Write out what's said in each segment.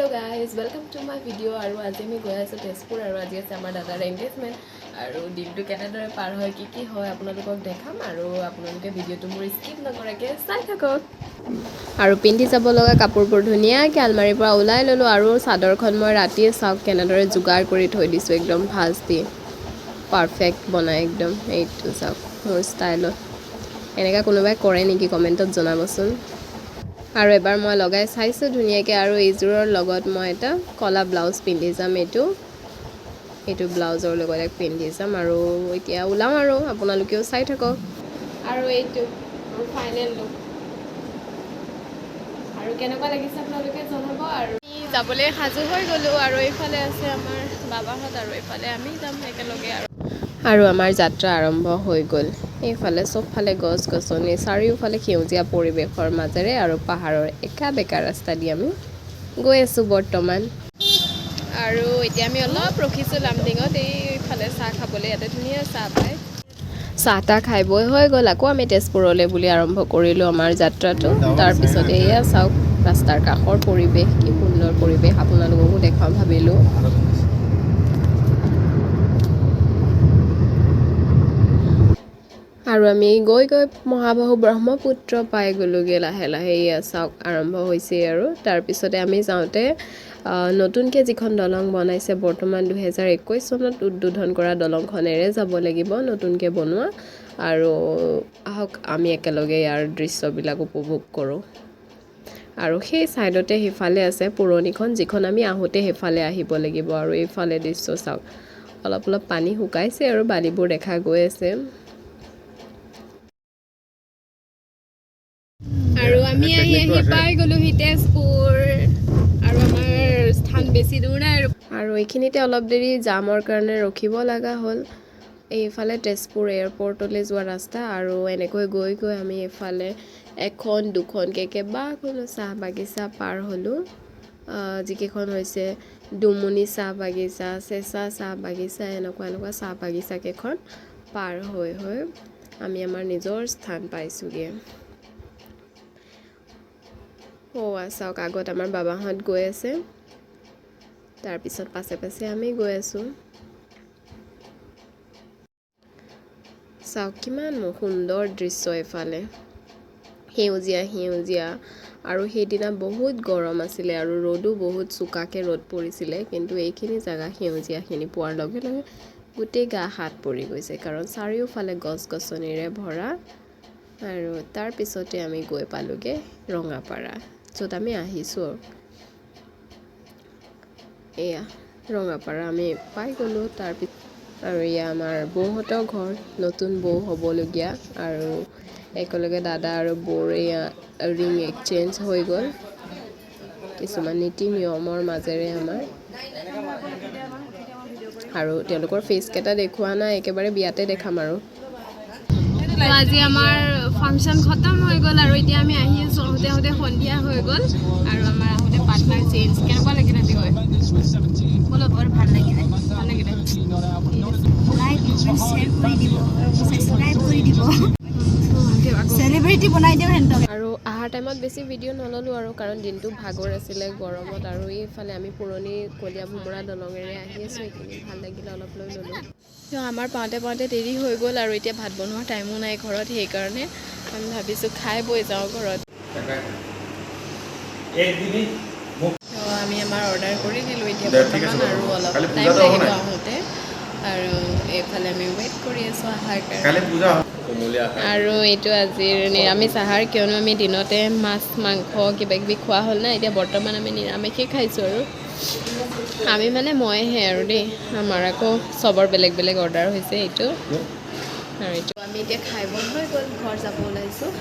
Hello guys, welcome to my video. আৰু আজি আমি গৈ আছো tezpur আৰু আজি আছে আমাৰ দাদাৰ এনগেজমেন্ট আৰু দিনটো কেনেদৰে পাৰ হয় কি হয় আপোনালোকক দেখাম আৰু আপোনালোকে ভিডিওটো মোৰ স্কিপ নকৰাকে চাই থাকক আৰু পিন্ধি যাব লগা কাপোৰবোৰ ধুনীয়াকৈ আলমাৰীৰ পৰা ওলাই ললো আৰু চাদৰখন মই ৰাতিয়ে চাওক কেনেদৰে যোগাৰ কৰি থৈ দিছো একদম ভাজ দি পাৰফেক্ট বনাই একদম এইটো চাওক মোৰ ষ্টাইলত এনেকা কোনোবাই কৰে নেকি কমেন্টত জনাবচোন আৰু এবাৰ মই লগাই চাইছো ধুনীয়াকৈ আৰু এইজোৰৰ লগত মই এটা কলা ব্লাউজ পিন্ধি যাম এইটো ব্লাউজৰ লগত এক পিন্ধি যাম আৰু এতিয়া ওলাম আৰু আপোনালোকেও চাই থাকক আৰু এইটো মোৰ ফাইনেল লুক আৰু কেনেকুৱা লাগিছে আপোনালোকে জনাব আৰু যাবলৈ সাজু হৈ গ'লো আৰু এইফালে আছে আমাৰ বাবাহঁত আৰু এইফালে আমি যাম একেলগে আৰু আমাৰ যাত্ৰা আৰম্ভ হৈ গ'ল এইফালে চবফালে গছ গছনি চাৰিওফালে সেউজীয়া পৰিৱেশৰ মাজেৰে আৰু পাহাৰৰ একা বেকা ৰাস্তা দি আমি গৈ আছোঁ বৰ্তমান আৰু এতিয়া আমি অলপ ৰখিছোঁ লামডিঙত এইফালে চাহ খাবলৈ ইয়াতে ধুনীয়া চাহ পায় চাহ তাহ খাই বৈ হৈ গ'ল আকৌ আমি তেজপুৰলৈ বুলি আৰম্ভ কৰিলোঁ আমাৰ যাত্ৰাটো তাৰপিছত এয়া চাওক ৰাস্তাৰ কাষৰ পৰিৱেশ কি সুন্দৰ পৰিৱেশ আপোনালোককো দেখাম ভাবিলোঁ আৰু আমি গৈ মহাবাহু ব্ৰহ্মপুত্ৰ পাই গ'লোগে লাহে লাহে এয়া চাওক আৰম্ভ হৈছে আৰু তাৰপিছতে আমি যাওঁতে নতুনকৈ যিখন দলং বনাইছে বৰ্তমান 2021 চনত উদ্বোধন কৰা দলংখনেৰে যাব লাগিব নতুনকৈ বনোৱা আৰু আহক আমি একেলগে ইয়াৰ দৃশ্যবিলাক উপভোগ কৰোঁ আৰু সেই ছাইডতে সিফালে আছে পুৰণিখন যিখন আমি আহোঁতে সেইফালে আহিব লাগিব আৰু এইফালে দৃশ্য চাওক অলপ অলপ পানী শুকাইছে আৰু বালিবোৰ দেখা গৈ আছে আৰু আমি আহি পাই গ'লো তেজপুৰ আৰু আমাৰ স্থান বেছি দূৰ নাই আৰু এইখিনিতে অলপ দেৰি জামৰ কাৰণে ৰখিব লগা হ'ল এইফালে তেজপুৰ এয়াৰপৰ্টলৈ যোৱা ৰাস্তা আৰু এনেকৈ গৈ আমি এইফালে এখন দুখনকৈ কেইবাখনো চাহ বাগিচা পাৰ হ'লোঁ যিকেইখন হৈছে ডুমুনি চাহ বাগিচা চেঁচা চাহ বাগিচা এনেকুৱা চাহ বাগিচাকেইখন পাৰ হৈ আমি আমাৰ নিজৰ স্থান পাইছোঁগৈ চাওক আগত আমাৰ বাবাহঁত গৈ আছে তাৰপিছত পাছে পাছে আমি গৈ আছোঁ চাওক কিমান সুন্দৰ দৃশ্য এফালে সেউজীয়া আৰু সেইদিনা বহুত গৰম আছিলে আৰু ৰ'দো বহুত চোকাকৈ ৰ'দ পৰিছিলে কিন্তু এইখিনি জেগা সেউজীয়াখিনি পোৱাৰ লগে লগে গোটেই গা হাত পৰি গৈছে কাৰণ চাৰিওফালে গছ গছনিৰে ভৰা আৰু তাৰপিছতে আমি গৈ পালোঁগৈ ৰঙাপাৰা য'ত আমি আহিছোঁ এয়া ৰঙাপাৰা আমি পাই গ'লোঁ তাৰপিছত আৰু এয়া আমাৰ বৌহঁতৰ ঘৰ নতুন বৌ হ'বলগীয়া আৰু একেলগে দাদা আৰু বৌৰ এয়া ৰিং এক্সচেঞ্জ হৈ গ'ল কিছুমান নীতি নিয়মৰ মাজেৰে আমাৰ আৰু তেওঁলোকৰ ফেচকেইটা দেখুওৱা নাই একেবাৰে বিয়াতে দেখাম আৰু আজি আমাৰ ফাংচন খতম হৈ গ'ল আৰু এতিয়া আমি আহি আছোঁ আহোঁতে সন্ধিয়া হৈ গ'ল আৰু আমাৰ আহোঁতে পাৰ্টনাৰ চেঞ্জ কেনেকুৱা লাগিলে আজি গৈ বৰ ভাল লাগিলে চেলিব্ৰিটি বনাই দিওঁ সিহঁতক আৰু অহাৰ টাইমত বেছি ভিডিঅ' নল'লোঁ আৰু কাৰণ দিনটো ভাগৰ আছিলে গৰমত আৰু এইফালে আমি পুৰণি কলীয়া ভোমোৰা দলঙেৰে আহি আছোঁ এইখিনি ভাল লাগিলে অলপ লৈ ল'লোঁ আমাৰ পাওঁতে দেৰি হৈ গ'ল আৰু এতিয়া ভাত বনোৱাৰ টাইমো নাই ঘৰত সেইকাৰণে আমি ভাবিছোঁ খাই বৈ যাওঁ ঘৰত আমি আমাৰ অৰ্ডাৰ কৰি দিলোঁ এতিয়া বৰ্তমান আৰু অলপ টাইম লাগিব আহোঁতে আৰু এইফালে আমি ৱেইট কৰি আছোঁ আহাৰ কাৰণে আৰু এইটো আজিৰ নিৰামিষ আহাৰ কিয়নো আমি দিনতে মাছ মাংস কিবাকিবি খোৱা হ'ল না এতিয়া বৰ্তমান আমি নিৰামিষেই খাইছোঁ আৰু আমি মানে মইহে আৰু দেই আমাৰ আকৌ চবৰ বেলেগ বেলেগ অৰ্ডাৰ হৈছে এইটো আৰু এইটো আমি এতিয়া খাই বৈ হৈ গ'ল ঘৰ যাব ওলাইছোঁ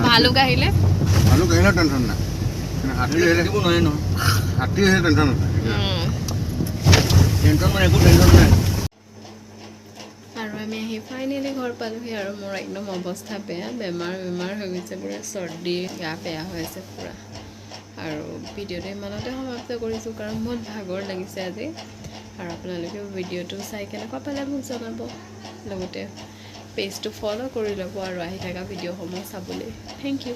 ভালুক আহিলে টেনশ্যন নাই আৰু আমি আহি ফাইনেলি ঘৰ পালোহি আৰু মোৰ একদম অৱস্থা বেয়া বেমাৰ হৈ গৈছে পুৰা চৰ্দি গা বেয়া হৈ আছে পুৰা আৰু ভিডিঅ'টো ইমানতে সমাপ্ত কৰিছোঁ কাৰণ বহুত ভাগৰ লাগিছে আজি আৰু আপোনালোকেও ভিডিঅ'টো চাই কেনেকুৱা পালে মোক জনাব লগতে পেজটো ফ'ল' কৰি ল'ব আৰু আহি থকা ভিডিঅ'সমূহ চাবলৈ। Thank U.